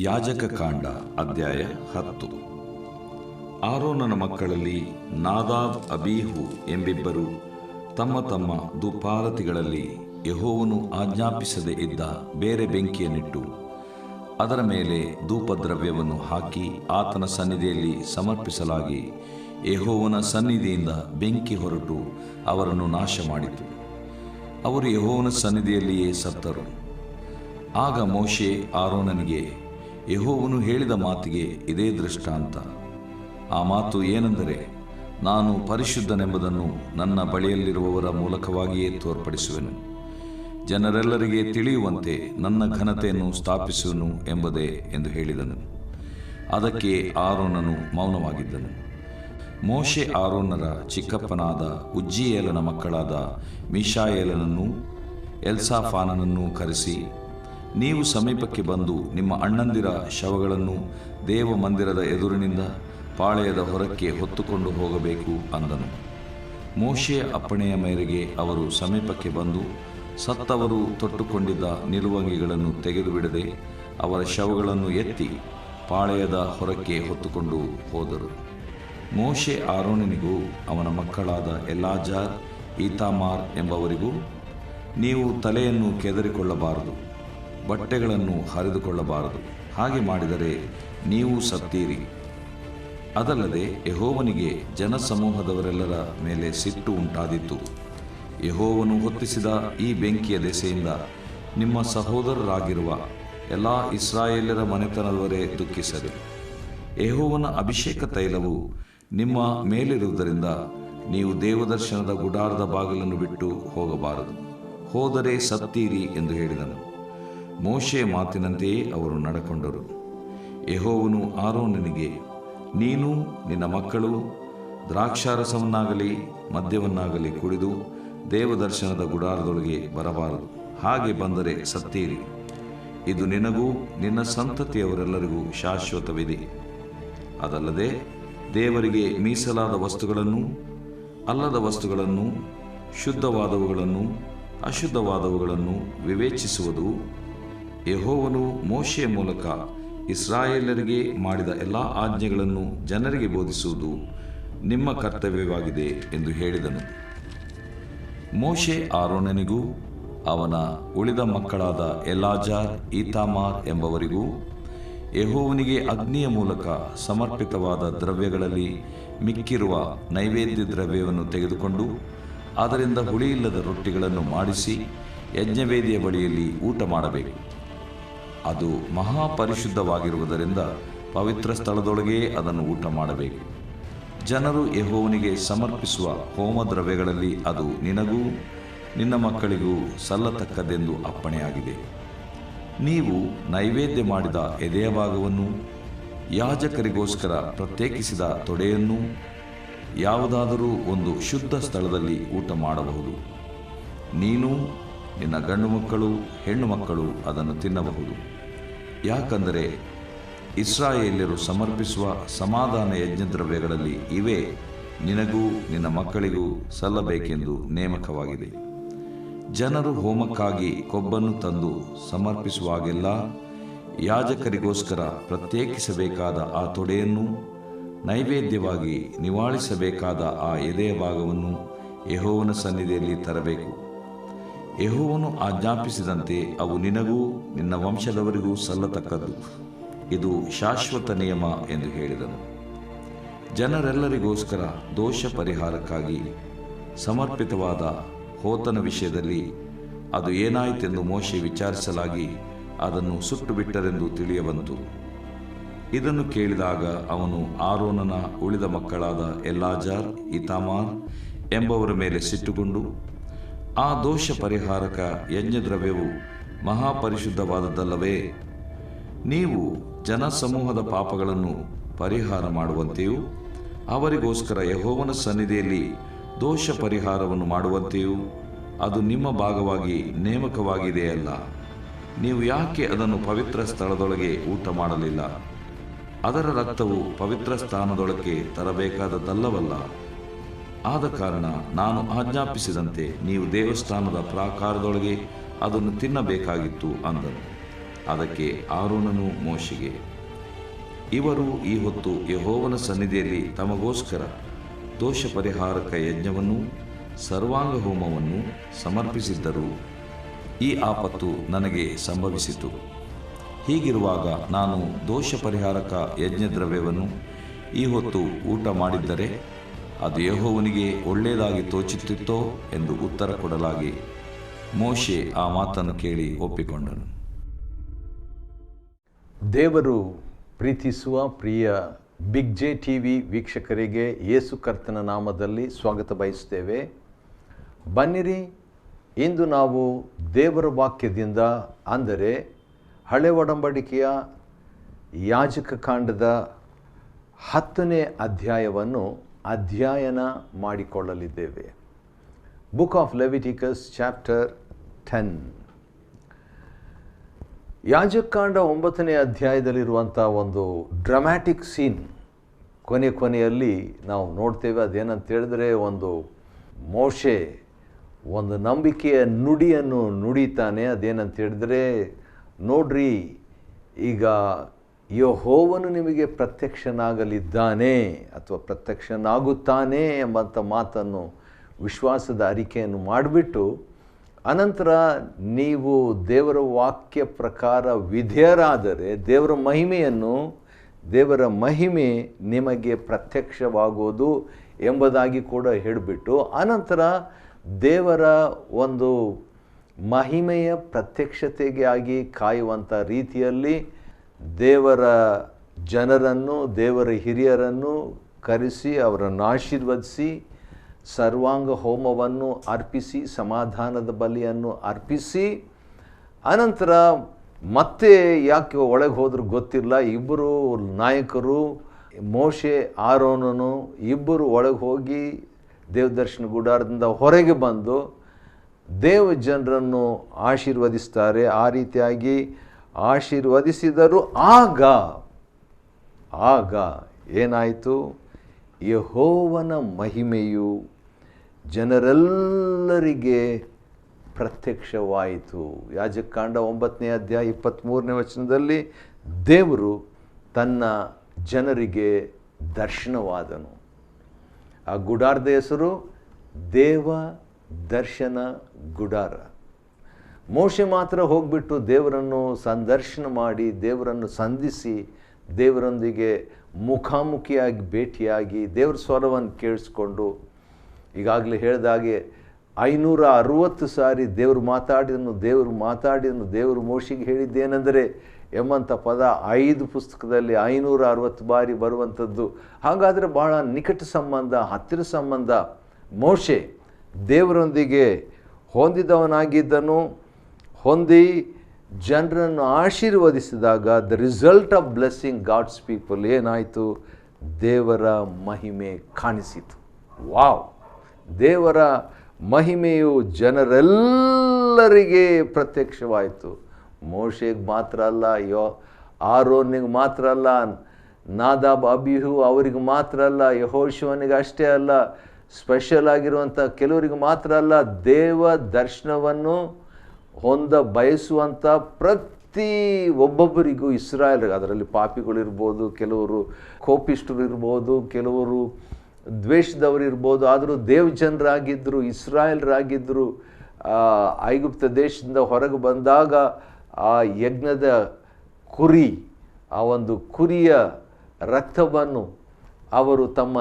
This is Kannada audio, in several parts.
ಯಾಜಕ ಕಾಂಡ ಅಧ್ಯಾಯ 10. ಆರೋನನ ಮಕ್ಕಳಲ್ಲಿ ನಾದಾಬ್ ಅಬೀಹು ಎಂಬಿಬ್ಬರು ತಮ್ಮ ತಮ್ಮ ಧೂಪಾರತಿಗಳಲ್ಲಿ ಯೆಹೋವನು ಆಜ್ಞಾಪಿಸದೆ ಇದ್ದ ಬೇರೆ ಬೆಂಕಿಯನ್ನಿಟ್ಟು ಅದರ ಮೇಲೆ ಧೂಪದ್ರವ್ಯವನ್ನು ಹಾಕಿ ಆತನ ಸನ್ನಿಧಿಯಲ್ಲಿ ಸಮರ್ಪಿಸಲಾಗಿ ಯೆಹೋವನ ಸನ್ನಿಧಿಯಿಂದ ಬೆಂಕಿ ಹೊರಟು ಅವರನ್ನು ನಾಶ ಮಾಡಿತು. ಅವರು ಯೆಹೋವನ ಸನ್ನಿಧಿಯಲ್ಲಿಯೇ ಸತ್ತರು. ಆಗ ಮೋಶೆ ಆರೋನನಿಗೆ, ಯೆಹೋವನು ಹೇಳಿದ ಮಾತಿಗೆ ಇದೇ ದೃಷ್ಟಾಂತ. ಆ ಮಾತು ಏನೆಂದರೆ, ನಾನು ಪರಿಶುದ್ಧನೆಂಬುದನ್ನು ನನ್ನ ಬಳಿಯಲ್ಲಿರುವವರ ಮೂಲಕವಾಗಿಯೇ ತೋರ್ಪಡಿಸುವೆನು, ಜನರೆಲ್ಲರಿಗೆ ತಿಳಿಯುವಂತೆ ನನ್ನ ಘನತೆಯನ್ನು ಸ್ಥಾಪಿಸುವನು ಎಂಬುದೇ ಎಂದು ಹೇಳಿದನು. ಅದಕ್ಕೆ ಆರೋನನು ಮೌನವಾಗಿದ್ದನು. ಮೋಶೆ ಆರೋನರ ಚಿಕ್ಕಪ್ಪನಾದ ಉಜ್ಜೀಯೇಲನ ಮಕ್ಕಳಾದ ಮೀಶಾಯೇಲನನ್ನೂ ಎಲ್ಸಾಫಾನನನ್ನೂ ಕರೆಸಿ, ನೀವು ಸಮೀಪಕ್ಕೆ ಬಂದು ನಿಮ್ಮ ಅಣ್ಣಂದಿರ ಶವಗಳನ್ನು ದೇವ ಮಂದಿರದ ಎದುರಿನಿಂದ ಪಾಳೆಯದ ಹೊರಕ್ಕೆ ಹೊತ್ತುಕೊಂಡು ಹೋಗಬೇಕು ಅಂದನು. ಮೋಶೆಯ ಅಪ್ಪಣೆಯ ಮೇರೆಗೆ ಅವರು ಸಮೀಪಕ್ಕೆ ಬಂದು ಸತ್ತವರು ತೊಟ್ಟುಕೊಂಡಿದ್ದ ನಿಲುವಂಗಿಗಳನ್ನು ತೆಗೆದುಬಿಡದೆ ಅವರ ಶವಗಳನ್ನು ಎತ್ತಿ ಪಾಳೆಯದ ಹೊರಕ್ಕೆ ಹೊತ್ತುಕೊಂಡು ಹೋದರು. ಮೋಶೆ ಆರೋನನಿಗೂ ಅವನ ಮಕ್ಕಳಾದ ಎಲ್ಲಾಜಾರ್, ಈತಾಮಾರ್ ಎಂಬವರಿಗೂ, ನೀವು ತಲೆಯನ್ನು ಕೆದರಿಕೊಳ್ಳಬಾರದು, ಬಟ್ಟೆಗಳನ್ನು ಹರಿದುಕೊಳ್ಳಬಾರದು, ಹಾಗೆ ಮಾಡಿದರೆ ನೀವು ಸತ್ತೀರಿ. ಅದಲ್ಲದೆ ಯೆಹೋವನಿಗೆ ಜನಸಮೂಹದವರೆಲ್ಲರ ಮೇಲೆ ಸಿಟ್ಟು ಉಂಟಾದಿತ್ತು. ಯೆಹೋವನು ಹೊತ್ತಿಸಿದ ಈ ಬೆಂಕಿಯ ದೆಸೆಯಿಂದ ನಿಮ್ಮ ಸಹೋದರರಾಗಿರುವ ಎಲ್ಲ ಇಸ್ರಾಯೇಲ್ಯರ ಮನೆತನದವರೇ ದುಃಖಿಸಲಿ. ಯೆಹೋವನ ಅಭಿಷೇಕ ತೈಲವು ನಿಮ್ಮ ಮೇಲಿರುವುದರಿಂದ ನೀವು ದೇವದರ್ಶನದ ಗುಡಾರದ ಬಾಗಿಲನ್ನು ಬಿಟ್ಟು ಹೋಗಬಾರದು, ಹೋದರೆ ಸತ್ತೀರಿ ಎಂದು ಹೇಳಿದನು. ಮೋಶೆಯ ಮಾತಿನಂತೆಯೇ ಅವರು ನಡಕೊಂಡರು. ಯೆಹೋವನು ಆರೋನನಿಗೆ, ನೀನು ನಿನ್ನ ಮಕ್ಕಳು ದ್ರಾಕ್ಷಾರಸವನ್ನಾಗಲಿ ಮದ್ಯವನ್ನಾಗಲಿ ಕುಡಿದು ದೇವದರ್ಶನದ ಗುಡಾರದೊಳಗೆ ಬರಬಾರದು, ಹಾಗೆ ಬಂದರೆ ಸತ್ತೀರಿ. ಇದು ನಿನಗೂ ನಿನ್ನ ಸಂತತಿಯವರೆಲ್ಲರಿಗೂ ಶಾಶ್ವತವಿದೆ. ಅದಲ್ಲದೆ ದೇವರಿಗೆ ಮೀಸಲಾದ ವಸ್ತುಗಳನ್ನು, ಅಲ್ಲದ ವಸ್ತುಗಳನ್ನು, ಶುದ್ಧವಾದವುಗಳನ್ನು, ಅಶುದ್ಧವಾದವುಗಳನ್ನು ವಿವೇಚಿಸುವುದು ಯೆಹೋವನು ಮೋಶೆಯ ಮೂಲಕ ಇಸ್ರಾಯೇಲರಿಗೆ ಮಾಡಿದ ಎಲ್ಲ ಆಜ್ಞೆಗಳನ್ನು ಜನರಿಗೆ ಬೋಧಿಸುವುದು ನಿಮ್ಮ ಕರ್ತವ್ಯವಾಗಿದೆ ಎಂದು ಹೇಳಿದನು. ಮೋಶೆ ಆರೋನನಿಗೂ ಅವನ ಉಳಿದ ಮಕ್ಕಳಾದ ಎಲ್ಲಾಜಾರ್, ಈತಾಮಾರ್ ಎಂಬವರಿಗೂ ಯೆಹೋವನಿಗೆ ಅಗ್ನಿಯ ಮೂಲಕ ಸಮರ್ಪಿತವಾದ ದ್ರವ್ಯಗಳಲ್ಲಿ ಮಿಕ್ಕಿರುವ ನೈವೇದ್ಯ ದ್ರವ್ಯವನ್ನು ತೆಗೆದುಕೊಂಡು ಅದರಿಂದ ಹುಳಿಯಿಲ್ಲದ ರೊಟ್ಟಿಗಳನ್ನು ಮಾಡಿಸಿ ಯಜ್ಞವೇದಿಯ ಬಳಿಯಲ್ಲಿ ಊಟ ಮಾಡಬೇಕು. ಅದು ಮಹಾಪರಿಶುದ್ಧವಾಗಿರುವುದರಿಂದ ಪವಿತ್ರ ಸ್ಥಳದೊಳಗೇ ಅದನ್ನು ಊಟ ಮಾಡಬೇಕು. ಜನರು ಯೆಹೋವನಿಗೆ ಸಮರ್ಪಿಸುವ ಹೋಮ ದ್ರವ್ಯಗಳಲ್ಲಿ ಅದು ನಿನಗೂ ನಿನ್ನ ಮಕ್ಕಳಿಗೂ ಸಲ್ಲತಕ್ಕದ್ದೆಂದು ಅಪ್ಪಣೆಯಾಗಿದೆ. ನೀವು ನೈವೇದ್ಯ ಮಾಡಿದ ಎದೆಯ ಭಾಗವನ್ನು, ಯಾಜಕರಿಗೋಸ್ಕರ ಪ್ರತ್ಯೇಕಿಸಿದ ತೊಡೆಯನ್ನು ಯಾವುದಾದರೂ ಒಂದು ಶುದ್ಧ ಸ್ಥಳದಲ್ಲಿ ಊಟ ಮಾಡಬಹುದು. ನೀನು, ನಿನ್ನ ಗಂಡು ಮಕ್ಕಳು, ಹೆಣ್ಣು ಮಕ್ಕಳು ಅದನ್ನು ತಿನ್ನಬಹುದು. ಯಾಕಂದರೆ ಇಸ್ರಾಯೇಲ್ಯರು ಸಮರ್ಪಿಸುವ ಸಮಾಧಾನ ಯಜ್ಞದ್ರವ್ಯಗಳಲ್ಲಿ ಇವೇ ನಿನಗೂ ನಿನ್ನ ಮಕ್ಕಳಿಗೂ ಸಲ್ಲಬೇಕೆಂದು ನೇಮಕವಾಗಿದೆ. ಜನರು ಹೋಮಕ್ಕಾಗಿ ಕೊಬ್ಬನ್ನು ತಂದು ಸಮರ್ಪಿಸುವಾಗೆಲ್ಲ ಯಾಜಕರಿಗೋಸ್ಕರ ಪ್ರತ್ಯೇಕಿಸಬೇಕಾದ ಆ ತೊಡೆಯನ್ನು, ನೈವೇದ್ಯವಾಗಿ ನಿವಾಳಿಸಬೇಕಾದ ಆ ಎದೆಯ ಭಾಗವನ್ನು ಯೆಹೋವನ ಸನ್ನಿಧಿಯಲ್ಲಿ ತರಬೇಕು. ಯೆಹೋವನು ಆಜ್ಞಾಪಿಸಿದಂತೆ ಅವು ನಿನಗೂ ನಿನ್ನ ವಂಶದವರಿಗೂ ಸಲ್ಲತಕ್ಕದ್ದು. ಇದು ಶಾಶ್ವತ ನಿಯಮ ಎಂದು ಹೇಳಿದನು. ಜನರೆಲ್ಲರಿಗೋಸ್ಕರ ದೋಷ ಪರಿಹಾರಕ್ಕಾಗಿ ಸಮರ್ಪಿತವಾದ ಹೋತನ ವಿಷಯದಲ್ಲಿ ಅದು ಏನಾಯಿತೆಂದು ಮೋಶೆ ವಿಚಾರಿಸಲಾಗಿ ಅದನ್ನು ಸುಟ್ಟು ಬಿಟ್ಟರೆಂದು ತಿಳಿಯಬಂತು. ಇದನ್ನು ಕೇಳಿದಾಗ ಅವನು ಆರೋನನ ಉಳಿದ ಮಕ್ಕಳಾದ ಎಲ್ಲಾಜಾರ್, ಈತಾಮಾರ್ ಎಂಬವರ ಮೇಲೆ ಸಿಟ್ಟುಗೊಂಡು, ಆ ದೋಷ ಪರಿಹಾರಕ ಯಜ್ಞದ್ರವ್ಯವು ಮಹಾಪರಿಶುದ್ಧವಾದದ್ದಲ್ಲವೇ? ನೀವು ಜನಸಮೂಹದ ಪಾಪಗಳನ್ನು ಪರಿಹಾರ ಮಾಡುವಂತೆಯೂ ಅವರಿಗೋಸ್ಕರ ಯೆಹೋವನ ಸನ್ನಿಧಿಯಲ್ಲಿ ದೋಷ ಪರಿಹಾರವನ್ನು ಮಾಡುವಂತೆಯೂ ಅದು ನಿಮ್ಮ ಭಾಗವಾಗಿ ನೇಮಕವಾಗಿದೆಯಲ್ಲ. ನೀವು ಯಾಕೆ ಅದನ್ನು ಪವಿತ್ರ ಸ್ಥಳದೊಳಗೆ ಊಟ ಮಾಡಲಿಲ್ಲ? ಅದರ ರಕ್ತವು ಪವಿತ್ರ ಸ್ಥಾನದೊಳಗೆ ತರಬೇಕಾದದ್ದಲ್ಲವಲ್ಲ. ಆದ ಕಾರಣ ನಾನು ಆಜ್ಞಾಪಿಸಿದಂತೆ ನೀವು ದೇವಸ್ಥಾನದ ಪ್ರಾಕಾರದೊಳಗೆ ಅದನ್ನು ತಿನ್ನಬೇಕಾಗಿತ್ತು ಅಂದನು. ಅದಕ್ಕೆ ಆರೋನನು ಮೋಶೆಗೆ, ಇವರು ಈ ಹೊತ್ತು ಯೆಹೋವನ ಸನ್ನಿಧಿಯಲ್ಲಿ ತಮಗೋಸ್ಕರ ದೋಷ ಪರಿಹಾರಕ ಯಜ್ಞವನ್ನು ಸರ್ವಾಂಗ ಹೋಮವನ್ನು ಸಮರ್ಪಿಸಿದ್ದರು. ಈ ಆಪತ್ತು ನನಗೆ ಸಂಭವಿಸಿತು. ಹೀಗಿರುವಾಗ ನಾನು ದೋಷ ಪರಿಹಾರಕ ಯಜ್ಞದ್ರವ್ಯವನ್ನು ಈ ಹೊತ್ತು ಊಟ ಮಾಡಿದ್ದರೆ ಅದು ಯೆಹೋವನಿಗೆ ಒಳ್ಳೆಯದಾಗಿ ತೋಚುತ್ತಿತ್ತೋ ಎಂದು ಉತ್ತರ ಕೊಡಲಾಗಿ ಮೋಶೆ ಆ ಮಾತನ್ನು ಕೇಳಿ ಒಪ್ಪಿಕೊಂಡನು. ದೇವರು ಪ್ರೀತಿಸುವ ಪ್ರಿಯ ಬಿಗ್ ಜೆ ಟಿವಿ ವೀಕ್ಷಕರಿಗೆ ಯೇಸು ಕರ್ತನ ನಾಮದಲ್ಲಿ ಸ್ವಾಗತ ಬಯಸ್ತೇವೆ. ಬನ್ನಿರಿ, ಇಂದು ನಾವು ದೇವರ ವಾಕ್ಯದಿಂದ, ಅಂದರೆ ಹಳೆ ಒಡಂಬಡಿಕೆಯ ಯಾಜಕ ಕಾಂಡದ 10ನೇ ಅಧ್ಯಾಯವನ್ನು ಅಧ್ಯಯನ ಮಾಡಿಕೊಳ್ಳಲಿದ್ದೇವೆ. Book of Leviticus chapter 10. ಯಾಜಕಾಂಡ 9ನೇ ಅಧ್ಯಾಯದಲ್ಲಿರುವಂಥ ಒಂದು ಡ್ರಾಮ್ಯಾಟಿಕ್ ಸೀನ್ ಕೊನೆಯಲ್ಲಿ ನಾವು ನೋಡ್ತೇವೆ. ಅದೇನಂತ ಹೇಳಿದ್ರೆ, ಒಂದು ಮೋಶೆ ಒಂದು ನಂಬಿಕೆಯ ನುಡಿಯನ್ನು ನುಡಿತಾನೆ. ಅದೇನಂತ ಹೇಳಿದ್ರೆ, ನೋಡ್ರಿ, ಈಗ ಯೆಹೋವನು ನಿಮಗೆ ಪ್ರತ್ಯಕ್ಷನಾಗಲಿದ್ದಾನೆ ಅಥವಾ ಪ್ರತ್ಯಕ್ಷನಾಗುತ್ತಾನೆ ಎಂಬಂಥ ಮಾತನ್ನು, ವಿಶ್ವಾಸದ ಅರಿಕೆಯನ್ನು ಮಾಡಿಬಿಟ್ಟು, ಅನಂತರ ನೀವು ದೇವರ ವಾಕ್ಯ ಪ್ರಕಾರ ವಿಧೇಯರಾದರೆ ದೇವರ ಮಹಿಮೆ ನಿಮಗೆ ಪ್ರತ್ಯಕ್ಷವಾಗುವುದು ಎಂಬುದಾಗಿ ಕೂಡ ಹೇಳಿಬಿಟ್ಟು, ಅನಂತರ ದೇವರ ಒಂದು ಮಹಿಮೆಯ ಪ್ರತ್ಯಕ್ಷತೆಗಾಗಿ ಕಾಯುವಂಥ ರೀತಿಯಲ್ಲಿ ದೇವರ ಜನರನ್ನು, ದೇವರ ಹಿರಿಯರನ್ನು ಕರೆಸಿ ಅವರನ್ನು ಆಶೀರ್ವದಿಸಿ ಸರ್ವಾಂಗ ಹೋಮವನ್ನು ಅರ್ಪಿಸಿ, ಸಮಾಧಾನದ ಬಲಿಯನ್ನು ಅರ್ಪಿಸಿ, ಅನಂತರ ಮತ್ತೆ ಯಾಕೆ ಒಳಗೆ ಹೋದರೂ ಗೊತ್ತಿಲ್ಲ, ಇಬ್ಬರು ನಾಯಕರು ಮೋಶೆ ಆರೋನನು ಇಬ್ಬರು ಒಳಗೆ ಹೋಗಿ ದೇವದರ್ಶನ ಗುಡಾರದಿಂದ ಹೊರಗೆ ಬಂದು ದೇವ ಜನರನ್ನು ಆಶೀರ್ವದಿಸ್ತಾರೆ. ಆ ರೀತಿಯಾಗಿ ಆಶೀರ್ವದಿಸಿದರು. ಆಗ ಏನಾಯಿತು? ಯೆಹೋವನ ಮಹಿಮೆಯು ಜನರೆಲ್ಲರಿಗೆ ಪ್ರತ್ಯಕ್ಷವಾಯಿತು. ಯಾಜಕಾಂಡ 9ನೇ ಅಧ್ಯಾಯ 23ನೇ ವಚನದಲ್ಲಿ ದೇವರು ತನ್ನ ಜನರಿಗೆ ದರ್ಶನವಾದನು. ಆ ಗುಡಾರದ ಹೆಸರು ದೇವ ದರ್ಶನ ಗುಡಾರ. ಮೋಶೆ ಮಾತ್ರ ಹೋಗ್ಬಿಟ್ಟು ದೇವರನ್ನು ಸಂದರ್ಶನ ಮಾಡಿ, ದೇವರನ್ನು ಸಂಧಿಸಿ, ದೇವರೊಂದಿಗೆ ಮುಖಾಮುಖಿಯಾಗಿ ಭೇಟಿಯಾಗಿ ದೇವ್ರ ಸ್ವರವನ್ನು ಕೇಳಿಸ್ಕೊಂಡು, ಈಗಾಗಲೇ ಹೇಳಿದಾಗೆ 560 ಸಾರಿ ದೇವರು ಮಾತಾಡಿದನು. ದೇವರು ಮೋಶೆಗೆ ಹೇಳಿದ್ದೇನೆಂದರೆ ಎಂಬಂಥ ಪದ 5 ಪುಸ್ತಕದಲ್ಲಿ 560 ಬಾರಿ ಬರುವಂಥದ್ದು. ಹಾಗಾದರೆ ಬಹಳ ನಿಕಟ ಸಂಬಂಧ, ಹತ್ತಿರ ಸಂಬಂಧ. ಮೋಶೆ ದೇವರೊಂದಿಗೆ ಹೊಂದಿದವನಾಗಿದ್ದನು. ಹೊಂದಿ ಜನರನ್ನು ಆಶೀರ್ವದಿಸಿದಾಗ the result of blessing God's people ಏನಾಯಿತು? ದೇವರ ಮಹಿಮೆ ಕಾಣಿಸಿತು. ವಾವ್! ದೇವರ ಮಹಿಮೆಯು ಜನರೆಲ್ಲರಿಗೆ ಪ್ರತ್ಯಕ್ಷವಾಯಿತು. ಮೋಶೆಗೆ ಮಾತ್ರ ಅಲ್ಲ, ಆರೋನಿಗೆ ಮಾತ್ರ ಅಲ್ಲ, ನಾದಾಬ್ ಅಬಿಹು ಅವರಿಗೆ ಮಾತ್ರ ಅಲ್ಲ, ಯೆಹೋಶುವನಿಗೆ ಅಷ್ಟೇ ಅಲ್ಲ, ಸ್ಪೆಷಲ್ ಆಗಿರುವಂಥ ಕೆಲವರಿಗೆ ಮಾತ್ರ ಅಲ್ಲ, ದೇವ ದರ್ಶನವನ್ನು ಹೊಂದ ಬಯಸುವಂಥ ಪ್ರತಿ ಒಬ್ಬೊಬ್ಬರಿಗೂ, ಇಸ್ರಾಯೇಲ್ರಿಗೆ, ಅದರಲ್ಲಿ ಪಾಪಿಗಳಿರ್ಬೋದು, ಕೆಲವರು ಕೋಪಿಷ್ಠರು ಇರ್ಬೋದು, ಕೆಲವರು ದ್ವೇಷದವರು ಇರ್ಬೋದು, ಆದರೂ ದೇವಜನರಾಗಿದ್ದರು, ಇಸ್ರಾಯೇಲ್ರಾಗಿದ್ದರು. ಐಗುಪ್ತ ದೇಶದಿಂದ ಹೊರಗೆ ಬಂದಾಗ ಆ ಯಜ್ಞದ ಕುರಿ, ಆ ಒಂದು ಕುರಿಯ ರಕ್ತವನ್ನು ಅವರು ತಮ್ಮ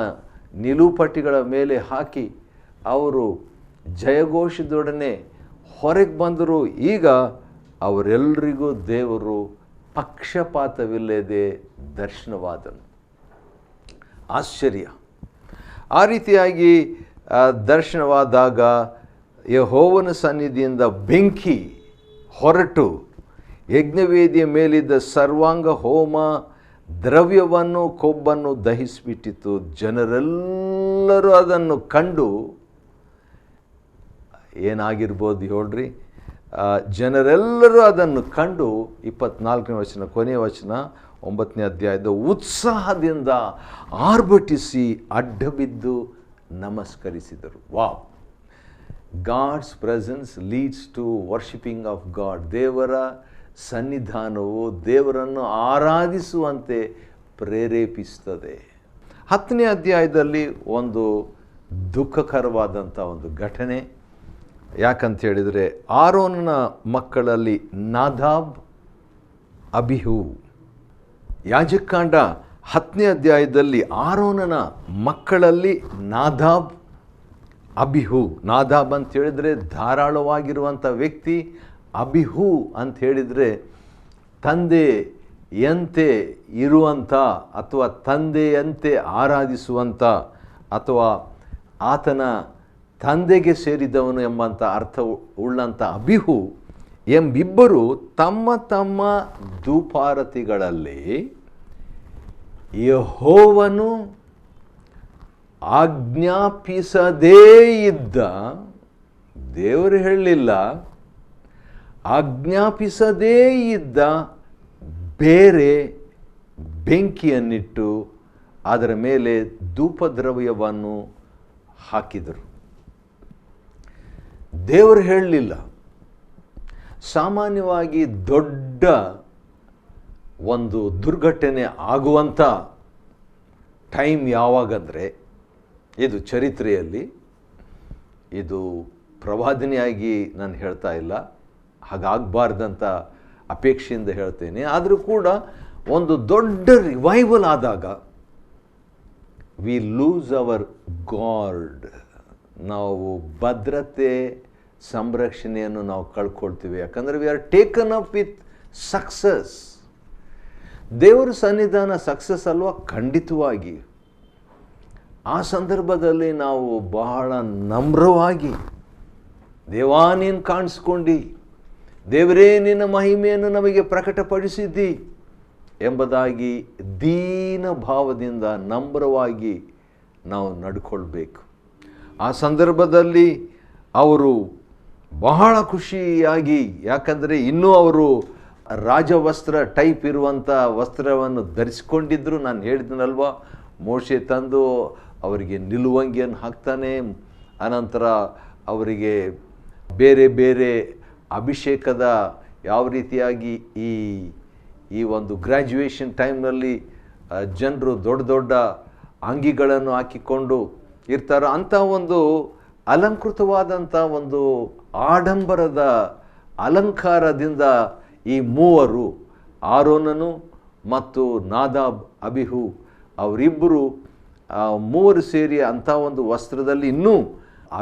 ನಿಲುಪಟ್ಟಿಗಳ ಮೇಲೆ ಹಾಕಿ ಅವರು ಜಯಘೋಷದೊಡನೆ ಹೊರಗೆ ಬಂದರು. ಈಗ ಅವರೆಲ್ಲರಿಗೂ ದೇವರು ಪಕ್ಷಪಾತವಿಲ್ಲದೆ ದರ್ಶನವಾದನು. ಆಶ್ಚರ್ಯ! ಆ ರೀತಿಯಾಗಿ ದರ್ಶನವಾದಾಗ ಯೆಹೋವನ ಸನ್ನಿಧಿಯಿಂದ ಬೆಂಕಿ ಹೊರಟು ಯಜ್ಞವೇದಿಯ ಮೇಲಿದ್ದ ಸರ್ವಾಂಗ ಹೋಮ ದ್ರವ್ಯವನ್ನು, ಕೊಬ್ಬನ್ನು ದಹಿಸಿಬಿಟ್ಟಿತು. ಜನರೆಲ್ಲರೂ ಅದನ್ನು ಕಂಡು ಏನಾಗಿರ್ಬೋದು ಹೇಳ್ರಿ? ಜನರೆಲ್ಲರೂ ಅದನ್ನು ಕಂಡು 24ನೇ ವಚನ, ಕೊನೆಯ ವಚನ 9ನೇ ಅಧ್ಯಾಯದ ಉತ್ಸಾಹದಿಂದ ಆರ್ಭಟಿಸಿ ಅಡ್ಡಬಿದ್ದು ನಮಸ್ಕರಿಸಿದರು. Wow! God's presence leads to worshipping of God. ದೇವರ ಸನ್ನಿಧಾನವು ದೇವರನ್ನು ಆರಾಧಿಸುವಂತೆ ಪ್ರೇರೇಪಿಸ್ತದೆ. 10ನೇ ಅಧ್ಯಾಯದಲ್ಲಿ ಒಂದು ದುಃಖಕರವಾದಂಥ ಒಂದು ಘಟನೆ. ಯಾಕಂತ ಹೇಳಿದರೆ, ಆರೋನನ ಮಕ್ಕಳಲ್ಲಿ ನಾದಾಬ್, ಅಬಿಹು. ಯಾಜಕಾಂಡ 10ನೇ ಅಧ್ಯಾಯದಲ್ಲಿ ಆರೋನನ ಮಕ್ಕಳಲ್ಲಿ ನಾದಾಬ್, ಅಬಿಹು. ನಾದಾಬ್ ಅಂತ ಹೇಳಿದರೆ ಧಾರಾಳವಾಗಿರುವಂಥ ವ್ಯಕ್ತಿ. ಅಬಿಹು ಅಂತ ಹೇಳಿದರೆ ತಂದೆಯಂತೆ ಇರುವಂಥ ಅಥವಾ ತಂದೆಯಂತೆ ಆರಾಧಿಸುವಂಥ ಅಥವಾ ಆತನ ತಂದೆಗೆ ಸೇರಿದವನು ಎಂಬಂಥ ಅರ್ಥ ಉಳ್ಳಂಥ ಅಬಿಹು ಎಂಬಿಬ್ಬರು ತಮ್ಮ ತಮ್ಮ ಧೂಪಾರತಿಗಳಲ್ಲಿ ಯೆಹೋವನು ಆಜ್ಞಾಪಿಸದೇ ಇದ್ದ, ದೇವರು ಹೇಳಲಿಲ್ಲ, ಆಜ್ಞಾಪಿಸದೇ ಇದ್ದ ಬೇರೆ ಬೆಂಕಿಯನ್ನಿಟ್ಟು ಅದರ ಮೇಲೆ ಧೂಪದ್ರವ್ಯವನ್ನು ಹಾಕಿದರು. ದೇವರು ಹೇಳಲಿಲ್ಲ. ಸಾಮಾನ್ಯವಾಗಿ ದೊಡ್ಡ ಒಂದು ದುರ್ಘಟನೆ ಆಗುವಂಥ ಟೈಮ್ ಯಾವಾಗಂದರೆ, ಇದು ಚರಿತ್ರೆಯಲ್ಲಿ, ಇದು ಪ್ರವಾದನೆಯಾಗಿ ನಾನು ಹೇಳ್ತಾ ಇಲ್ಲ, ಹಾಗಾಗಬಾರ್ದಂಥ ಅಪೇಕ್ಷೆಯಿಂದ ಹೇಳ್ತೇನೆ. ಆದರೂ ಕೂಡ ಒಂದು ದೊಡ್ಡ ರಿವೈವಲ್ ಆದಾಗ ವಿ ಲೂಸ್ ಅವರ್ ಗಾಡ್, ನಾವು ಭದ್ರತೆ ಸಂರಕ್ಷಣೆಯನ್ನು ನಾವು ಕಳ್ಕೊಳ್ತೀವಿ. ಯಾಕಂದರೆ we are taken up with success. ದೇವರ ಸನ್ನಿಧಾನ ಸಕ್ಸಸ್ ಅಲ್ವಾ? ಖಂಡಿತವಾಗಿ. ಆ ಸಂದರ್ಭದಲ್ಲಿ ನಾವು ಬಹಳ ನಮ್ರವಾಗಿ, ದೇವಾ ನೀನು ಕಾಣಿಸ್ಕೊಂಡು, ದೇವರೇ ನಿನ್ನ ಮಹಿಮೆಯನ್ನು ನಮಗೆ ಪ್ರಕಟಪಡಿಸಿದ್ದಿ ಎಂಬುದಾಗಿ ದೀನ ಭಾವದಿಂದ ನಮ್ರವಾಗಿ ನಾವು ನಡ್ಕೊಳ್ಬೇಕು. ಆ ಸಂದರ್ಭದಲ್ಲಿ ಅವರು ಬಹಳ ಖುಷಿಯಾಗಿ, ಯಾಕಂದರೆ ಇನ್ನೂ ಅವರು ರಾಜವಸ್ತ್ರ ಟೈಪ್ ಇರುವಂಥ ವಸ್ತ್ರವನ್ನು ಧರಿಸಿಕೊಂಡಿದ್ದರು. ನಾನು ಹೇಳಿದ್ನಲ್ವ, ಮೋಶೆ ತಂದು ಅವರಿಗೆ ನಿಲುವಂಗಿಯನ್ನು ಹಾಕ್ತಾನೆ. ಅನಂತರ ಅವರಿಗೆ ಬೇರೆ ಬೇರೆ ಅಭಿಷೇಕದ ಯಾವ ರೀತಿಯಾಗಿ ಈ ಒಂದು ಗ್ರ್ಯಾಜುಯೇಷನ್ ಟೈಮ್ನಲ್ಲಿ ಜನರು ದೊಡ್ಡ ದೊಡ್ಡ ಅಂಗಿಗಳನ್ನು ಹಾಕಿಕೊಂಡು ಇರ್ತಾರೋ ಅಂಥ ಒಂದು ಅಲಂಕೃತವಾದಂಥ ಒಂದು ಆಡಂಬರದ ಅಲಂಕಾರದಿಂದ ಈ ಮೂವರು, ಆರೋನನು ಮತ್ತು ನಾದಾಬ್, ಅಬಿಹು, ಅವರಿಬ್ಬರು ಮೂವರು ಸೇರಿ ಅಂಥ ಒಂದು ವಸ್ತ್ರದಲ್ಲಿ ಇನ್ನೂ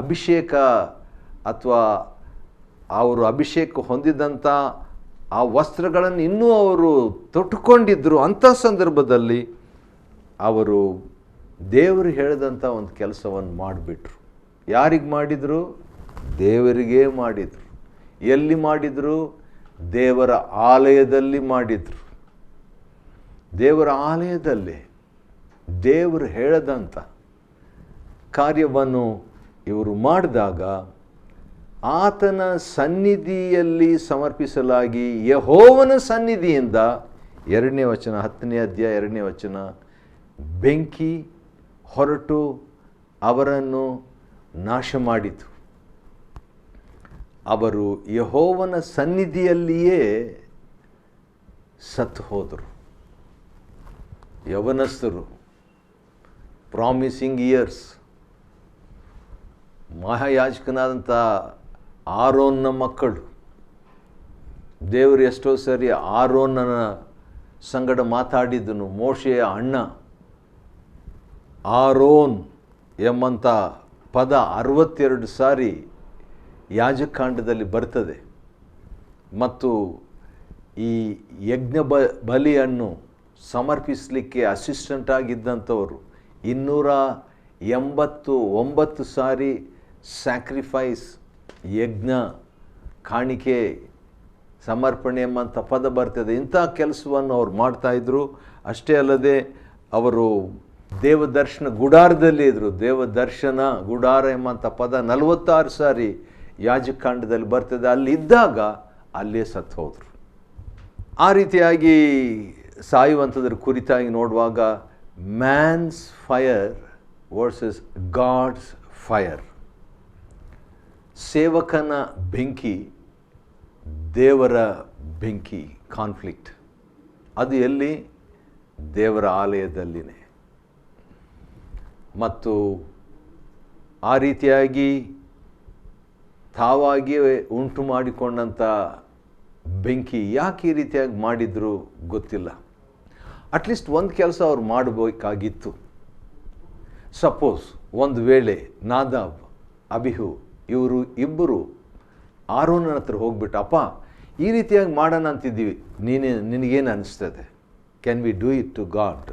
ಅಭಿಷೇಕ ಅಥವಾ ಅವರು ಅಭಿಷೇಕ ಹೊಂದಿದಂಥ ಆ ವಸ್ತ್ರಗಳನ್ನು ಇನ್ನೂ ಅವರು ತೊಟ್ಟುಕೊಂಡಿದ್ದರು. ಅಂಥ ಸಂದರ್ಭದಲ್ಲಿ ಅವರು ದೇವರು ಹೇಳಿದಂಥ ಒಂದು ಕೆಲಸವನ್ನು ಮಾಡಿಬಿಟ್ರು. ಯಾರಿಗೆ ಮಾಡಿದರು? ದೇವರಿಗೇ ಮಾಡಿದರು. ಎಲ್ಲಿ ಮಾಡಿದರು? ದೇವರ ಆಲಯದಲ್ಲಿ ಮಾಡಿದರು. ದೇವರ ಆಲಯದಲ್ಲಿ ದೇವರು ಹೇಳದಂಥ ಕಾರ್ಯವನ್ನು ಇವರು ಮಾಡಿದಾಗ ಆತನ ಸನ್ನಿಧಿಯಲ್ಲಿ ಸಮರ್ಪಿಸಲಾಗಿ ಯೆಹೋವನ ಸನ್ನಿಧಿಯಿಂದ 2ನೇ ವಚನ 10ನೇ ಅಧ್ಯಾಯ 2ನೇ ವಚನ, ಬೆಂಕಿ ಹೊರಟು ಅವರನ್ನು ನಾಶ ಮಾಡಿತು. ಅವರು ಯೆಹೋವನ ಸನ್ನಿಧಿಯಲ್ಲಿಯೇ ಸತ್ತು ಹೋದರು. ಯೌವನಸ್ಥರು, ಪ್ರಾಮಿಸಿಂಗ್ ಇಯರ್ಸ್, ಮಹಾಯಾಜಕನಾದಂಥ ಆರೋನ್ನ ಮಕ್ಕಳು. ದೇವರು ಎಷ್ಟೋ ಸರಿ ಆರೋನನ ಸಂಗಡ ಮಾತಾಡಿದ್ದನು. ಮೋಶೆಯ ಅಣ್ಣ ಆರೋನ್ ಎಂಬಂಥ ಪದ 62 ಸಾರಿ ಯಾಜಕಾಂಡದಲ್ಲಿ ಬರ್ತದೆ. ಮತ್ತು ಈ ಯಜ್ಞ ಬಲಿಯನ್ನು ಸಮರ್ಪಿಸಲಿಕ್ಕೆ ಅಸಿಸ್ಟೆಂಟ್ ಆಗಿದ್ದಂಥವರು 289 ಸಾರಿ ಸ್ಯಾಕ್ರಿಫೈಸ್, ಯಜ್ಞ, ಕಾಣಿಕೆ, ಸಮರ್ಪಣೆ ಎಂಬಂಥ ಪದ ಬರ್ತದೆ. ಇಂಥ ಕೆಲಸವನ್ನು ಅವ್ರು ಮಾಡ್ತಾಯಿದ್ರು. ಅಷ್ಟೇ ಅಲ್ಲದೆ ಅವರು ದೇವದರ್ಶನ ಗುಡಾರದಲ್ಲಿ ಇದ್ದರು. ದೇವದರ್ಶನ ಗುಡಾರ ಎಂಬಂಥ ಪದ 46 ಸಾರಿ ಯಾಜಕಾಂಡದಲ್ಲಿ ಬರ್ತದೆ. ಅಲ್ಲಿದ್ದಾಗ ಅಲ್ಲೇ ಸತ್ತು ಹೋದರು. ಆ ರೀತಿಯಾಗಿ ಸಾಯುವಂಥದ್ರ ಕುರಿತಾಗಿ ನೋಡುವಾಗ man's fire versus god's fire, ಸೇವಕನ ಬೆಂಕಿ, ದೇವರ ಬೆಂಕಿ ಕಾನ್ಫ್ಲಿಕ್ಟ್. ಅದು ಎಲ್ಲಿ? ದೇವರ ಆಲಯದಲ್ಲಿನೇ. ಮತ್ತು ಆ ರೀತಿಯಾಗಿ ತಾವಾಗಿಯೇ ಉಂಟು ಮಾಡಿಕೊಂಡಂಥ ಬೆಂಕಿ ಯಾಕೆ ಈ ರೀತಿಯಾಗಿ ಮಾಡಿದ್ರು ಗೊತ್ತಿಲ್ಲ. ಅಟ್ಲೀಸ್ಟ್ ಒಂದು ಕೆಲಸ ಅವ್ರು ಮಾಡಬೇಕಾಗಿತ್ತು. ಸಪೋಸ್ ಒಂದು ವೇಳೆ ನಾದಾಬ್, ಅಬಿಹು ಇವರು ಇಬ್ಬರು ಆರೋನನ ಹತ್ರ ಹೋಗ್ಬಿಟ್ಟು, ಅಪ್ಪ ಈ ರೀತಿಯಾಗಿ ಮಾಡೋಣ ಅಂತಿದ್ದೀವಿ, ನಿನಗೇನು ಅನಿಸ್ತದೆ? Can we do it to God?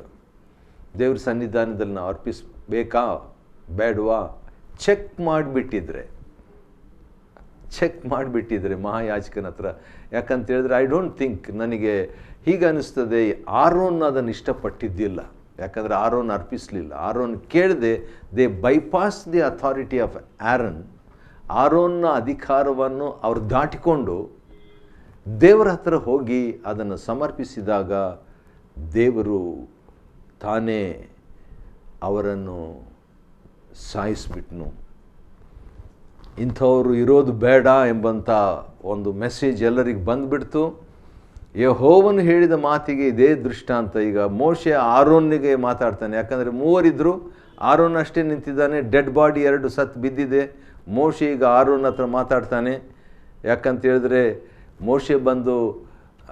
ದೇವ್ರ ಸನ್ನಿಧಾನದಲ್ಲಿ ನಾವು ಅರ್ಪಿಸಬೇಕಾ ಬೇಡವಾ? ಚೆಕ್ ಮಾಡಿಬಿಟ್ಟಿದ್ರೆ ಮಹಾಯಾಜಕನ ಹತ್ರ. ಯಾಕಂತ ಹೇಳಿದ್ರೆ ಐ ಡೋಂಟ್ ಥಿಂಕ್, ನನಗೆ ಹೀಗೆ ಅನ್ನಿಸ್ತದೆ, ಆರೋನ್ ಅದನ್ನು ಇಷ್ಟಪಟ್ಟಿದ್ದಿಲ್ಲ. ಯಾಕಂದರೆ ಆರೋನ್ ಅರ್ಪಿಸಲಿಲ್ಲ. ಆರೋನ್ ಕೇಳದೆ they bypass the authority of Aaron. ಆರೋನ್ನ ಅಧಿಕಾರವನ್ನು ಅವ್ರು ದಾಟಿಕೊಂಡು ದೇವರ ಹತ್ರ ಹೋಗಿ ಅದನ್ನು ಸಮರ್ಪಿಸಿದಾಗ ದೇವರು ತಾನೇ ಅವರನ್ನು ಸಾಯಿಸಿಬಿಟ್ನು. ಇಂಥವರು ಇರೋದು ಬೇಡ ಎಂಬಂಥ ಒಂದು ಮೆಸೇಜ್ ಎಲ್ಲರಿಗೆ ಬಂದುಬಿಡ್ತು. ಯೆಹೋವನು ಹೇಳಿದ ಮಾತಿಗೆ ಇದೇ ದೃಷ್ಟಾಂತ. ಈಗ ಮೋಶೆ ಆರೋನಿಗೆ ಮಾತಾಡ್ತಾನೆ. ಯಾಕಂದರೆ ಮೂವರಿದ್ದರು, ಆರೋನ್ ಅಷ್ಟೇ ನಿಂತಿದ್ದಾನೆ, ಡೆಡ್ ಬಾಡಿ 2 ಸತ್ತು ಬಿದ್ದಿದೆ. ಮೋಶೆ ಈಗ ಆರೋನ್ ಹತ್ರ ಮಾತಾಡ್ತಾನೆ. ಯಾಕಂತ ಹೇಳಿದ್ರೆ ಮೋಶೆ ಬಂದು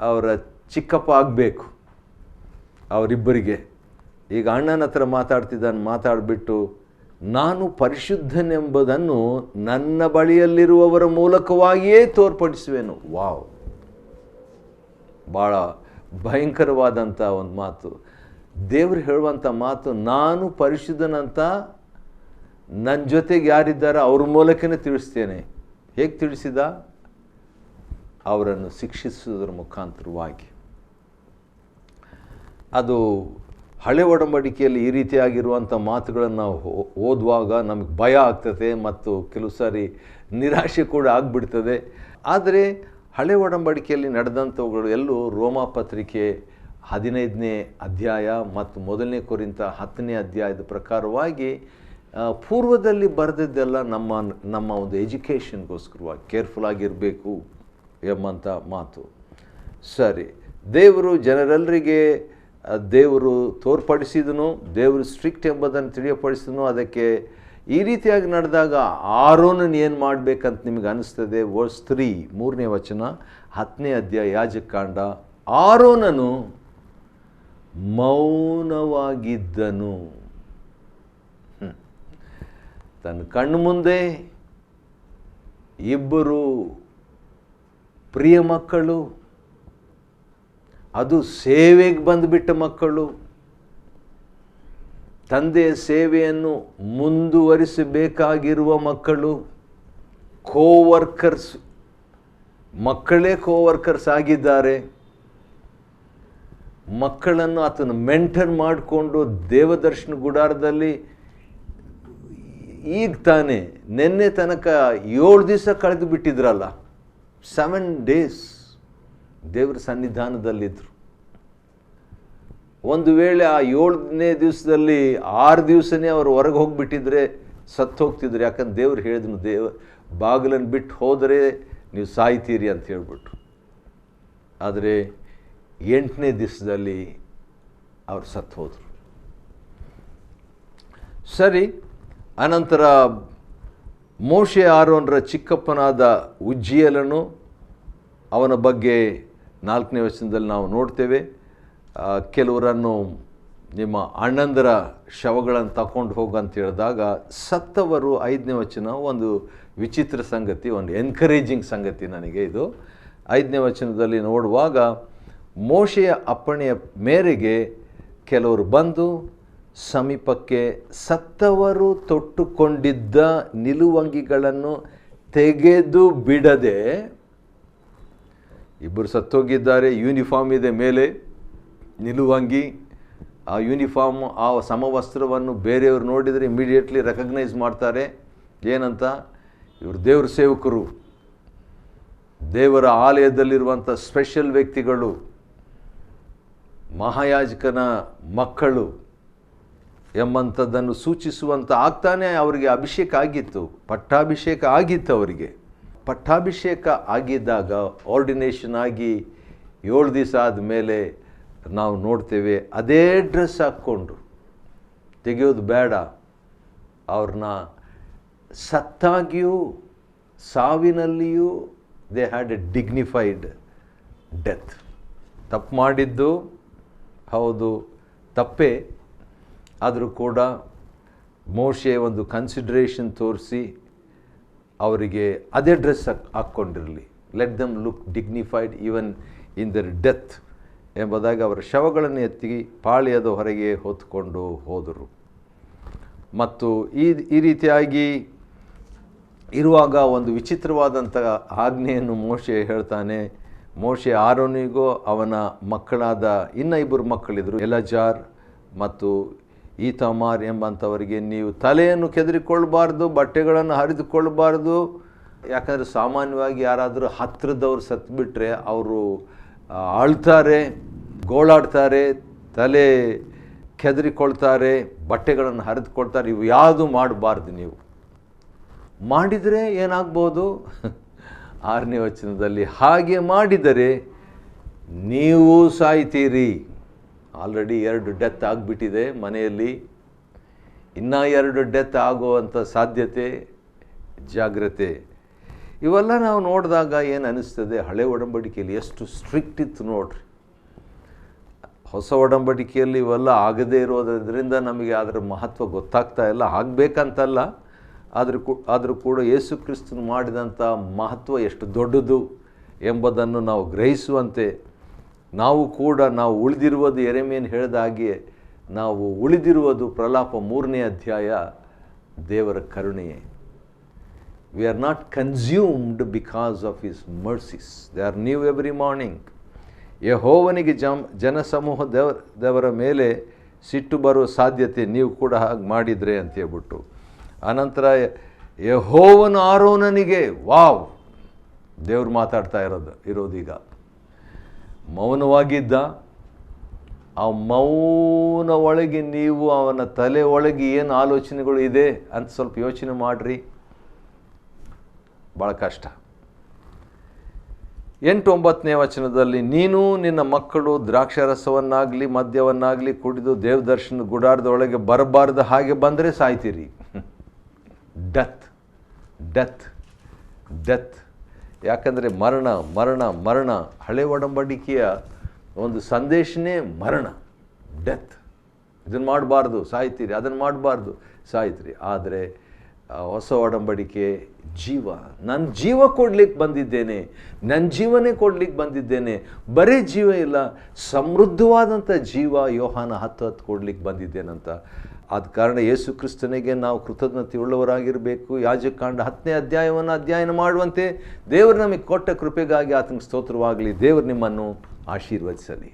ಅವರ ಚಿಕ್ಕಪ್ಪ ಆಗಬೇಕು ಅವರಿಬ್ಬರಿಗೆ. ಈಗ ಅಣ್ಣನ ಹತ್ರ ಮಾತಾಡಿಬಿಟ್ಟು, ನಾನು ಪರಿಶುದ್ಧನೆಂಬುದನ್ನು ನನ್ನ ಬಳಿಯಲ್ಲಿರುವವರ ಮೂಲಕವಾಗಿಯೇ ತೋರ್ಪಡಿಸುವೆನು. ವಾವ್, ಭಾಳ ಭಯಂಕರವಾದಂಥ ಒಂದು ಮಾತು. ದೇವರು ಹೇಳುವಂಥ ಮಾತು, ನಾನು ಪರಿಶುದ್ಧನಂತ ನನ್ನ ಜೊತೆಗೆ ಯಾರಿದ್ದಾರೆ ಅವ್ರ ಮೂಲಕನೇ ತಿಳಿಸ್ತೇನೆ. ಹೇಗೆ ತಿಳಿಸಿದ? ಅವರನ್ನು ಶಿಕ್ಷಿಸುವುದರ ಮುಖಾಂತರವಾಗಿ. ಅದು ಹಳೆ ಒಡಂಬಡಿಕೆಯಲ್ಲಿ ಈ ರೀತಿಯಾಗಿರುವಂಥ ಮಾತುಗಳನ್ನು ನಾವು ಓದುವಾಗ ನಮಗೆ ಭಯ ಆಗ್ತದೆ ಮತ್ತು ಕೆಲವು ಸಾರಿ ನಿರಾಶೆ ಕೂಡ ಆಗಿಬಿಡ್ತದೆ. ಆದರೆ ಹಳೆ ಒಡಂಬಡಿಕೆಯಲ್ಲಿ ನಡೆದಂಥವುಗಳು ಎಲ್ಲೂ ರೋಮಾಪತ್ರಿಕೆ 15ನೇ ಅಧ್ಯಾಯ ಮತ್ತು 1ನೇ ಕೊರಿಂಥ 10ನೇ ಅಧ್ಯಾಯದ ಪ್ರಕಾರವಾಗಿ ಪೂರ್ವದಲ್ಲಿ ಬರೆದಿದ್ದೆಲ್ಲ ನಮ್ಮ ಒಂದು ಎಜುಕೇಷನ್ಗೋಸ್ಕರವಾಗಿ ಕೇರ್ಫುಲ್ ಆಗಿರಬೇಕು ಎಂಬಂಥ ಮಾತು. ಸರಿ, ದೇವರು ಜನರೆಲ್ಲರಿಗೆ ದೇವರು ತೋರ್ಪಡಿಸಿದನು, ದೇವರು ಸ್ಟ್ರಿಕ್ಟ್ ಎಂಬುದನ್ನು ತಿಳಿಯಪಡಿಸಿದನು. ಅದಕ್ಕೆ ಈ ರೀತಿಯಾಗಿ ನಡೆದಾಗ ಆರೋನನ್ನು ಏನು ಮಾಡಬೇಕಂತ ನಿಮಗೆ ಅನಿಸ್ತದೆ? ವರ್ಸ್ 3 3ನೇ ವಚನ 10ನೇ ಅಧ್ಯಾಯ ಯಾಜಕಕಾಂಡ. ಆರೋನನು ಮೌನವಾಗಿದ್ದನು. ತನ್ನ ಕಣ್ಣು ಮುಂದೆ ಇಬ್ಬರು ಪ್ರಿಯ ಮಕ್ಕಳು, ಅದು ಸೇವೆಗೆ ಬಂದುಬಿಟ್ಟ ಮಕ್ಕಳು, ತಂದೆಯ ಸೇವೆಯನ್ನು ಮುಂದುವರಿಸಬೇಕಾಗಿರುವ ಮಕ್ಕಳು, ಕೋವರ್ಕರ್ಸ್, ಮಕ್ಕಳೇ ಕೋವರ್ಕರ್ಸ್ ಆಗಿದ್ದಾರೆ. ಮಕ್ಕಳನ್ನು ಆತನ ಮೆಂಟರ್ ಮಾಡಿಕೊಂಡು ದೇವದರ್ಶನ ಗುಡಾರದಲ್ಲಿ ಈಗ ತಾನೇ ನಿನ್ನೆ ತನಕ 7 ದಿವಸ ಕಳೆದು ಬಿಟ್ಟಿದ್ರಲ್ಲ, 7 days ದೇವರ ಸನ್ನಿಧಾನದಲ್ಲಿದ್ದರು. ಒಂದು ವೇಳೆ ಆ 7ನೇ ದಿವಸದಲ್ಲಿ 6 ದಿವಸನೇ ಅವರು ಹೊರಗೆ ಹೋಗಿಬಿಟ್ಟಿದ್ರೆ ಸತ್ತು ಹೋಗ್ತಿದ್ರು. ಯಾಕಂದ್ರೆ ದೇವ್ರು ಹೇಳಿದನು, ಬಾಗಿಲನ್ನು ಬಿಟ್ಟು ಹೋದರೆ ನೀವು ಸಾಯ್ತೀರಿ ಅಂತ ಹೇಳ್ಬಿಟ್ರು. ಆದರೆ 8ನೇ ದಿವಸದಲ್ಲಿ ಅವರು ಸತ್ತು ಹೋದರು. ಸರಿ, ಅನಂತರ ಮೋಶೆ ಆರೋನರ ಚಿಕ್ಕಪ್ಪನಾದ ಉಜ್ಜಿಯೇಲನು, ಅವನ ಬಗ್ಗೆ 4ನೇ ವಚನದಲ್ಲಿ ನಾವು ನೋಡ್ತೇವೆ. ಕೆಲವರನ್ನು ನಿಮ್ಮ ಅಣ್ಣಂದರ ಶವಗಳನ್ನು ತಗೊಂಡು ಹೋಗಂತ ಹೇಳಿದಾಗ ಸತ್ತವರು 5ನೇ ವಚನ ಒಂದು ವಿಚಿತ್ರ ಸಂಗತಿ, ಒಂದು ಎನ್ಕರೇಜಿಂಗ್ ಸಂಗತಿ ನನಗೆ ಇದು. 5ನೇ ವಚನದಲ್ಲಿ ನೋಡುವಾಗ ಮೋಶೆಯ ಅಪ್ಪಣೆಯ ಮೇರೆಗೆ ಕೆಲವರು ಬಂದು ಸಮೀಪಕ್ಕೆ ಸತ್ತವರು ತೊಟ್ಟುಕೊಂಡಿದ್ದ ನಿಲುವಂಗಿಗಳನ್ನು ತೆಗೆದು ಬಿಡದೆ, ಇಬ್ಬರು ಸತ್ತೋಗಿದ್ದಾರೆ, ಯೂನಿಫಾರ್ಮ್ ಇದೆ ಮೇಲೆ ನಿಲುವಂಗಿ, ಆ ಯೂನಿಫಾರ್ಮ್ ಆ ಸಮವಸ್ತ್ರವನ್ನು ಬೇರೆಯವರು ನೋಡಿದರೆ ಇಮಿಡಿಯೇಟ್ಲಿ ರೆಕಗ್ನೈಸ್ ಮಾಡ್ತಾರೆ. ಏನಂತ? ಇವರು ದೇವ್ರ ಸೇವಕರು, ದೇವರ ಆಲಯದಲ್ಲಿರುವಂಥ ಸ್ಪೆಷಲ್ ವ್ಯಕ್ತಿಗಳು, ಮಹಾಯಾಜಕನ ಮಕ್ಕಳು ಎಂಬಂಥದ್ದನ್ನು ಸೂಚಿಸುವಂಥ ಆಗ್ತಾನೆ ಅವರಿಗೆ ಅಭಿಷೇಕ ಆಗಿತ್ತು, ಪಟ್ಟಾಭಿಷೇಕ ಆಗಿತ್ತು ಅವರಿಗೆ. ಪಟ್ಟಾಭಿಷೇಕ ಆಗಿದ್ದಾಗ, ಆರ್ಡಿನೇಷನ್ ಆಗಿ 7 ದಿವಸ ಆದಮೇಲೆ ನಾವು ನೋಡ್ತೇವೆ ಅದೇ ಡ್ರೆಸ್ ಹಾಕ್ಕೊಂಡು, ತೆಗೆಯೋದು ಬೇಡ, ಅವ್ರನ್ನ ಸತ್ತಾಗಿಯೂ ಸಾವಿನಲ್ಲಿಯೂ they had a dignified death. ತಪ್ಪು ಮಾಡಿದ್ದು ಹೌದು, ತಪ್ಪೇ, ಆದರೂ ಕೂಡ ಮೋಶೆ ಒಂದು ಕನ್ಸಿಡ್ರೇಷನ್ ತೋರಿಸಿ ಅವರಿಗೆ ಅದೇ ಡ್ರೆಸ್ ಹಾಕ್ಕೊಂಡಿರಲಿ, let them look dignified even in their death ಎಂಬುದಾಗಿ ಅವರ ಶವಗಳನ್ನು ಎತ್ತಿ ಪಾಳ್ಯದ ಹೊರಗೆ ಹೊತ್ಕೊಂಡು ಹೋದರು. ಮತ್ತು ಈ ರೀತಿಯಾಗಿ ಇರುವಾಗ ಒಂದು ವಿಚಿತ್ರವಾದಂಥ ಆಜ್ಞೆಯನ್ನು ಮೋಶೆ ಹೇಳ್ತಾನೆ. ಮೋಶೆ ಆರೋನಿಗೂ ಅವನ ಮಕ್ಕಳಾದ ಇನ್ನು 2 ಮಕ್ಕಳಿದ್ರು, ಎಲಜಾರ್ ಮತ್ತು ಈತಾಮಾರ್ ಎಂಬಂಥವರಿಗೆ, ನೀವು ತಲೆಯನ್ನು ಕೆದರಿಕೊಳ್ಬಾರ್ದು, ಬಟ್ಟೆಗಳನ್ನು ಹರಿದುಕೊಳ್ಬಾರ್ದು. ಯಾಕಂದರೆ ಸಾಮಾನ್ಯವಾಗಿ ಯಾರಾದರೂ ಹತ್ತಿರದವ್ರು ಸತ್ತುಬಿಟ್ರೆ ಅವರು ಅಳ್ತಾರೆ, ಗೋಳಾಡ್ತಾರೆ, ತಲೆ ಕೆದರಿಕೊಳ್ತಾರೆ, ಬಟ್ಟೆಗಳನ್ನು ಹರಿದುಕೊಳ್ತಾರೆ. ಇವು ಯಾವುದು ಮಾಡಬಾರ್ದು. ನೀವು ಮಾಡಿದರೆ ಏನಾಗ್ಬೋದು? 6ನೇ ವಚನದಲ್ಲಿ, ಹಾಗೆ ಮಾಡಿದರೆ ನೀವು ಸಾಯ್ತೀರಿ. ಆಲ್ರೆಡಿ 2 ಡೆತ್ ಆಗಿಬಿಟ್ಟಿದೆ ಮನೆಯಲ್ಲಿ, ಇನ್ನೂ 2 ಡೆತ್ ಆಗುವಂಥ ಸಾಧ್ಯತೆ, ಜಾಗ್ರತೆ. ಇವೆಲ್ಲ ನಾವು ನೋಡಿದಾಗ ಏನು ಅನ್ನಿಸ್ತದೆ, ಹಳೆ ಒಡಂಬಡಿಕೆಯಲ್ಲಿ ಎಷ್ಟು ಸ್ಟ್ರಿಕ್ಟ್ ಇತ್ತು ನೋಡ್ರಿ. ಹೊಸ ಒಡಂಬಡಿಕೆಯಲ್ಲಿ ಇವೆಲ್ಲ ಆಗದೇ ಇರೋದ್ರಿಂದ ನಮಗೆ ಅದರ ಮಹತ್ವ ಗೊತ್ತಾಗ್ತಾ ಇಲ್ಲ. ಆಗಬೇಕಂತಲ್ಲ, ಆದರೂ ಕೂಡ ಯೇಸು ಕ್ರಿಸ್ತನು ಮಾಡಿದಂಥ ಮಹತ್ವ ಎಷ್ಟು ದೊಡ್ಡದು ಎಂಬುದನ್ನು ನಾವು ಗ್ರಹಿಸುವಂತೆ ನಾವು ಉಳಿದಿರುವುದು, ಯೆರೆಮೀಯನು ಹೇಳಿದ ಹಾಗೆ ನಾವು ಉಳಿದಿರುವುದು ಪ್ರಲಾಪ 3ನೇ ಅಧ್ಯಾಯ ದೇವರ ಕರುಣೆಯೇ. We are not consumed because of his mercies. They are new every morning. ಯೆಹೋವನಿಗೆ ಜನಸಮೂಹ ದೇವರ ಮೇಲೆ ಸಿಟ್ಟು ಬರುವ ಸಾಧ್ಯತೆ, ನೀವು ಕೂಡ ಹಾಗೆ ಮಾಡಿದರೆ ಅಂತ ಹೇಳ್ಬಿಟ್ಟು. ಅನಂತರ ಯೆಹೋವನು ಆರೋನನಿಗೆ, ವಾವ್, ದೇವ್ರು ಮಾತಾಡ್ತಾ ಇರೋದೀಗ. ಮೌನವಾಗಿದ್ದ, ಆ ಮೌನ ಒಳಗೆ ನೀವು ಅವನ ತಲೆ ಒಳಗೆ ಏನು ಆಲೋಚನೆಗಳು ಇದೆ ಅಂತ ಸ್ವಲ್ಪ ಯೋಚನೆ ಮಾಡಿರಿ. ಭಾಳ ಕಷ್ಟ. 8-9ನೇ ವಚನದಲ್ಲಿ, ನೀನು ನಿನ್ನ ಮಕ್ಕಳು ದ್ರಾಕ್ಷಾರಸವನ್ನಾಗಲಿ ಮದ್ಯವನ್ನಾಗಲಿ ಕುಡಿದು ದೇವದರ್ಶನ ಗುಡಾರದೊಳಗೆ ಬರಬಾರ್ದು, ಹಾಗೆ ಬಂದರೆ ಸಾಯ್ತೀರಿ. Death death death. ಯಾಕಂದರೆ ಮರಣ ಮರಣ ಮರಣ. ಹಳೆ ಒಡಂಬಡಿಕೆಯ ಒಂದು ಸಂದೇಶನೇ ಮರಣ, ಡೆತ್. ಇದನ್ನು ಮಾಡಬಾರ್ದು, ಸಾಯ್ತೀರಿ, ಅದನ್ನು ಮಾಡಬಾರ್ದು, ಸಾಯ್ತೀರಿ. ಆದರೆ ಹೊಸ ಒಡಂಬಡಿಕೆ ಜೀವ. ನನ್ನ ಜೀವ ಕೊಡ್ಲಿಕ್ಕೆ ಬಂದಿದ್ದೇನೆ, ನನ್ನ ಜೀವನೇ ಕೊಡ್ಲಿಕ್ಕೆ ಬಂದಿದ್ದೇನೆ. ಬರೀ ಜೀವ ಇಲ್ಲ, ಸಮೃದ್ಧವಾದಂಥ ಜೀವ ಯೋಹಾನ 10:10 ಕೊಡ್ಲಿಕ್ಕೆ ಬಂದಿದ್ದೇನಂತ. ಆದ ಕಾರಣ ಯೇಸು ಕ್ರಿಸ್ತನಿಗೆ ನಾವು ಕೃತಜ್ಞತೆ ಉಳ್ಳವರಾಗಿರಬೇಕು. ಯಾಜಕಕಾಂಡ 10ನೇ ಅಧ್ಯಾಯವನ್ನು ಅಧ್ಯಯನ ಮಾಡುವಂತೆ ದೇವರು ನಮಗೆ ಕೊಟ್ಟ ಕೃಪೆಗಾಗಿ ಆತನಿಗೆ ಸ್ತೋತ್ರವಾಗಲಿ. ದೇವರು ನಿಮ್ಮನ್ನು ಆಶೀರ್ವದಿಸಲಿ.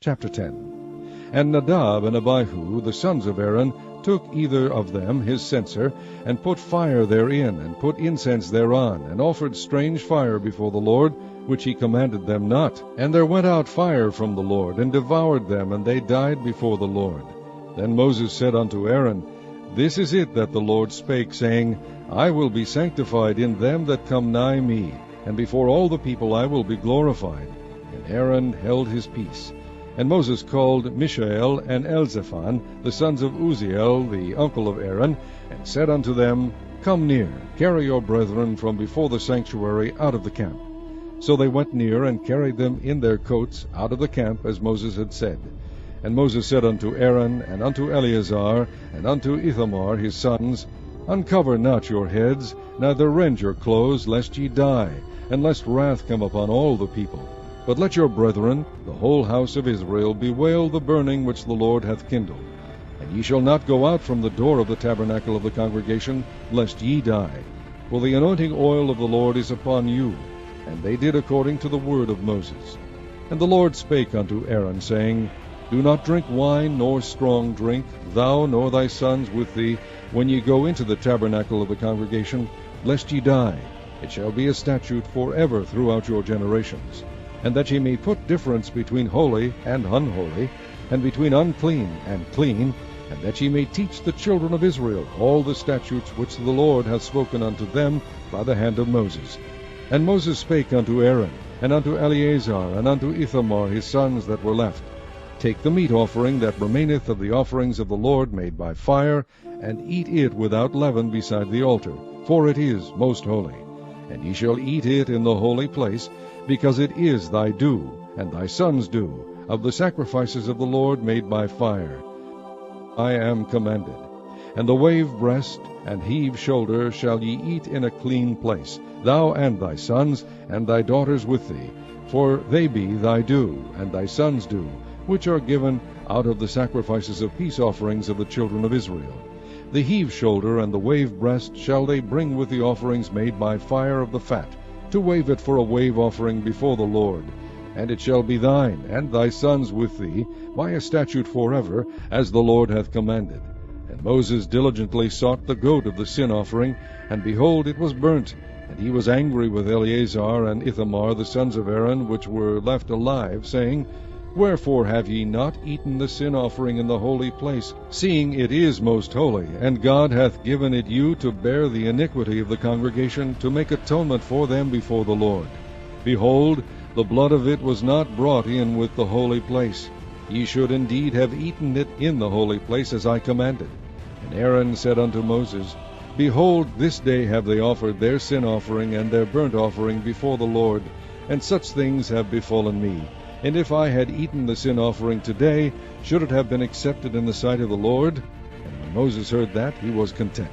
Chapter 10. And Nadab and Abihu, the sons of Aaron, took either of them his censer, and put fire therein, and put incense thereon, and offered strange fire before the Lord, which he commanded them not. And there went out fire from the Lord, and devoured them, and they died before the Lord. Then Moses said unto Aaron, This is it that the Lord spake, saying, I will be sanctified in them that come nigh me, and before all the people I will be glorified. And Aaron held his peace. And Moses called Mishael and Elzaphan, the sons of Uzziel, the uncle of Aaron, and said unto them, Come near, carry your brethren from before the sanctuary out of the camp. So they went near, and carried them in their coats out of the camp, as Moses had said. And Moses said unto Aaron, and unto Eleazar, and unto Ithamar his sons, Uncover not your heads, neither rend your clothes, lest ye die, and lest wrath come upon all the people. But let your brethren, the whole house of Israel, bewail the burning which the Lord hath kindled. And ye shall not go out from the door of the tabernacle of the congregation, lest ye die. For the anointing oil of the Lord is upon you. And they did according to the word of Moses. And the Lord spake unto Aaron, saying, Do not drink wine nor strong drink, thou nor thy sons with thee, when ye go into the tabernacle of the congregation, lest ye die. It shall be a statute forever throughout your generations. And that ye may put difference between holy and unholy, and between unclean and clean, and that ye may teach the children of Israel all the statutes which the Lord hath spoken unto them by the hand of Moses. And Moses spake unto Aaron, and unto Eleazar, and unto Ithamar his sons that were left, Take the meat offering that remaineth of the offerings of the Lord made by fire, and eat it without leaven beside the altar, for it is most holy. And ye shall eat it in the holy place, because it is thy due, and thy sons' due, of the sacrifices of the Lord made by fire. I am commanded. And the wave breast and heave shoulder shall ye eat in a clean place, thou and thy sons, and thy daughters with thee, for they be thy due, and thy sons' due, which are given out of the sacrifices of peace offerings of the children of Israel. The heave shoulder and the wave breast shall they bring with the offerings made by fire of the fat, to wave it for a wave offering before the Lord. And it shall be thine, and thy sons with thee, by a statute forever, as the Lord hath commanded. And Moses diligently sought the goat of the sin offering, and behold, it was burnt. And he was angry with Eleazar and Ithamar, the sons of Aaron, which were left alive, saying, Wherefore have ye not eaten the sin offering in the holy place, seeing it is most holy, and God hath given it you to bear the iniquity of the congregation, to make atonement for them before the Lord? Behold, the blood of it was not brought in with the holy place. Ye should indeed have eaten it in the holy place, as I commanded. And Aaron said unto Moses, Behold, this day have they offered their sin offering and their burnt offering before the Lord, and such things have befallen me. And if I had eaten the sin offering today, should it have been accepted in the sight of the Lord? And when Moses heard that, he was content.